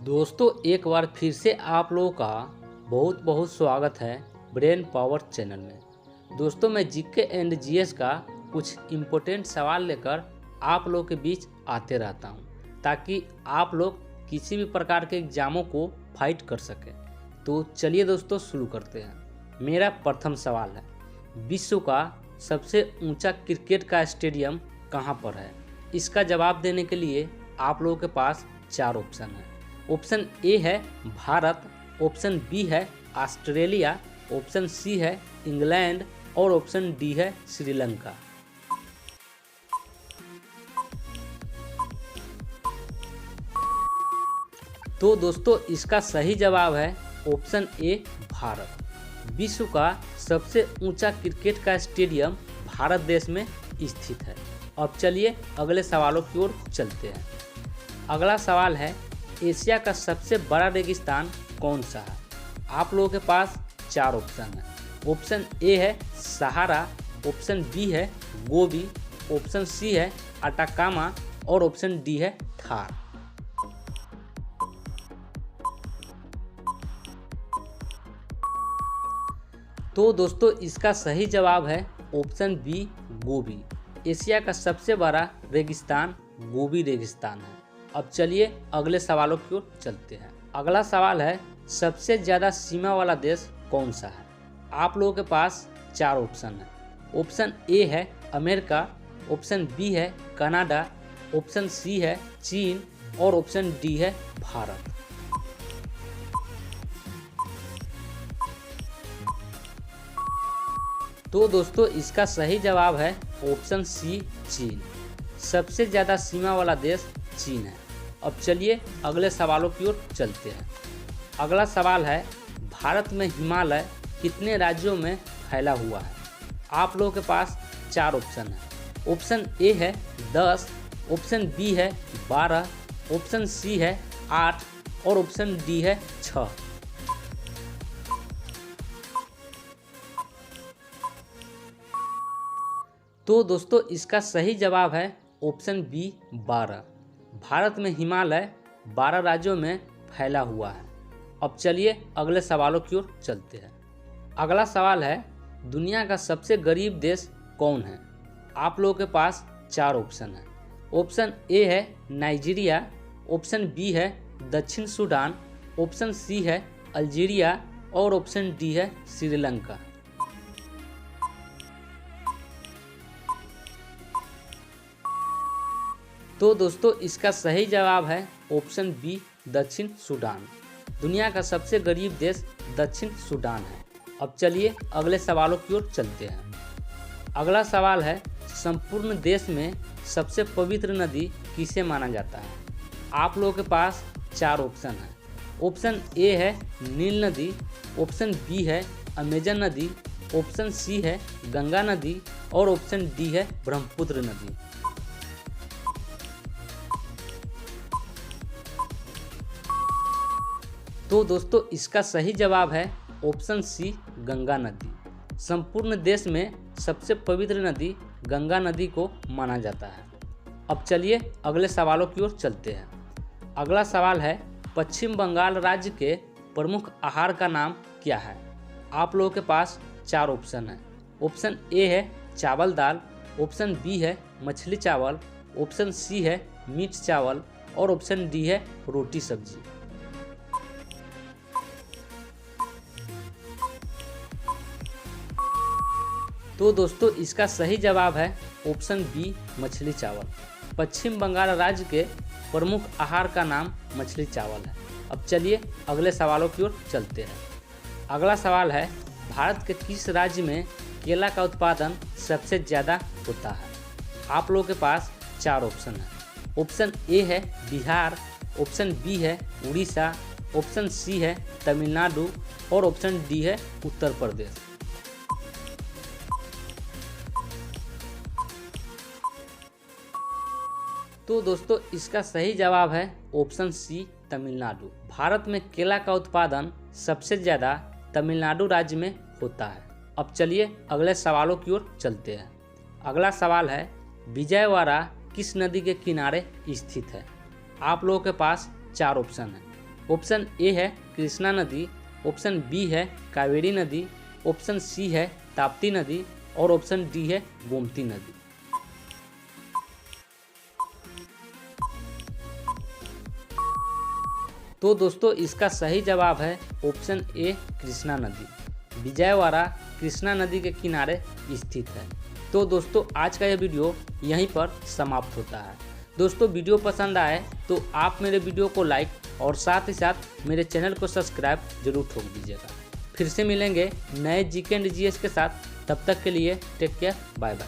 दोस्तों, एक बार फिर से आप लोगों का बहुत बहुत स्वागत है ब्रेन पावर चैनल में। दोस्तों, मैं जीके एंड जीएस का कुछ इम्पोर्टेंट सवाल लेकर आप लोगों के बीच आते रहता हूं, ताकि आप लोग किसी भी प्रकार के एग्जामों को फाइट कर सकें। तो चलिए दोस्तों, शुरू करते हैं। मेरा प्रथम सवाल है, विश्व का सबसे ऊंचा क्रिकेट का स्टेडियम कहां पर है? इसका जवाब देने के लिए आप लोगों के पास 4 ऑप्शन है। ऑप्शन ए है भारत, ऑप्शन बी है ऑस्ट्रेलिया, ऑप्शन सी है इंग्लैंड और ऑप्शन डी है श्रीलंका। तो दोस्तों, इसका सही जवाब है ऑप्शन ए भारत। विश्व का सबसे ऊंचा क्रिकेट का स्टेडियम भारत देश में स्थित है। अब चलिए अगले सवालों की ओर चलते हैं। अगला सवाल है, एशिया का सबसे बड़ा रेगिस्तान कौन सा है? आप लोगों के पास 4 ऑप्शन है। ऑप्शन ए है सहारा, ऑप्शन बी है गोबी, ऑप्शन सी है अटाकामा और ऑप्शन डी है थार। तो दोस्तों, इसका सही जवाब है ऑप्शन बी गोबी। एशिया का सबसे बड़ा रेगिस्तान गोबी रेगिस्तान है। अब चलिए अगले सवालों की ओर चलते हैं। अगला सवाल है, सबसे ज़्यादा सीमा वाला देश कौन सा है? आप लोगों के पास 4 ऑप्शन है। ऑप्शन ए है अमेरिका, ऑप्शन बी है कनाडा, ऑप्शन सी है चीन और ऑप्शन डी है भारत। तो दोस्तों, इसका सही जवाब है ऑप्शन सी चीन। सबसे ज़्यादा सीमा वाला देश चीन है। अब चलिए अगले सवालों की ओर चलते हैं। अगला सवाल है, भारत में हिमालय कितने राज्यों में फैला हुआ है? आप लोगों के पास 4 ऑप्शन है। ऑप्शन ए है 10, ऑप्शन बी है 12, ऑप्शन सी है 8 और ऑप्शन डी है 6। तो दोस्तों, इसका सही जवाब है ऑप्शन बी 12। भारत में हिमालय 12 राज्यों में फैला हुआ है। अब चलिए अगले सवालों की ओर चलते हैं। अगला सवाल है, दुनिया का सबसे गरीब देश कौन है? आप लोगों के पास 4 ऑप्शन है। ऑप्शन ए है नाइजीरिया, ऑप्शन बी है दक्षिण सूडान, ऑप्शन सी है अल्जीरिया और ऑप्शन डी है श्रीलंका। तो दोस्तों, इसका सही जवाब है ऑप्शन बी दक्षिण सूडान। दुनिया का सबसे गरीब देश दक्षिण सूडान है। अब चलिए अगले सवालों की ओर चलते हैं। अगला सवाल है, संपूर्ण देश में सबसे पवित्र नदी किसे माना जाता है? आप लोगों के पास 4 ऑप्शन है। ऑप्शन ए है नील नदी, ऑप्शन बी है अमेजन नदी, ऑप्शन सी है गंगा नदी और ऑप्शन डी है ब्रह्मपुत्र नदी। तो दोस्तों, इसका सही जवाब है ऑप्शन सी गंगा नदी। संपूर्ण देश में सबसे पवित्र नदी गंगा नदी को माना जाता है। अब चलिए अगले सवालों की ओर चलते हैं। अगला सवाल है, पश्चिम बंगाल राज्य के प्रमुख आहार का नाम क्या है? आप लोगों के पास 4 ऑप्शन है। ऑप्शन ए है चावल दाल, ऑप्शन बी है मछली चावल, ऑप्शन सी है मीट चावल और ऑप्शन डी है रोटी सब्जी। तो दोस्तों, इसका सही जवाब है ऑप्शन बी मछली चावल। पश्चिम बंगाल राज्य के प्रमुख आहार का नाम मछली चावल है। अब चलिए अगले सवालों की ओर चलते हैं। अगला सवाल है, भारत के किस राज्य में केला का उत्पादन सबसे ज़्यादा होता है? आप लोगों के पास 4 ऑप्शन है। ऑप्शन ए है बिहार, ऑप्शन बी है उड़ीसा, ऑप्शन सी है तमिलनाडु और ऑप्शन डी है उत्तर प्रदेश। तो दोस्तों, इसका सही जवाब है ऑप्शन सी तमिलनाडु। भारत में केला का उत्पादन सबसे ज़्यादा तमिलनाडु राज्य में होता है। अब चलिए अगले सवालों की ओर चलते हैं। अगला सवाल है, विजयवाड़ा किस नदी के किनारे स्थित है? आप लोगों के पास 4 ऑप्शन है। ऑप्शन ए है कृष्णा नदी, ऑप्शन बी है कावेरी नदी, ऑप्शन सी है ताप्ती नदी और ऑप्शन डी है गोमती नदी। तो दोस्तों इसका सही जवाब है ऑप्शन ए कृष्णा नदी। विजयवाड़ा कृष्णा नदी के किनारे स्थित है। तो दोस्तों आज का यह वीडियो यहीं पर समाप्त होता है। दोस्तों वीडियो पसंद आए तो आप मेरे वीडियो को लाइक और साथ ही साथ मेरे चैनल को सब्सक्राइब जरूर ठोक दीजिएगा। फिर से मिलेंगे नए जीके एंड जीएस के साथ, तब तक के लिए टेक केयर, बाय बाय।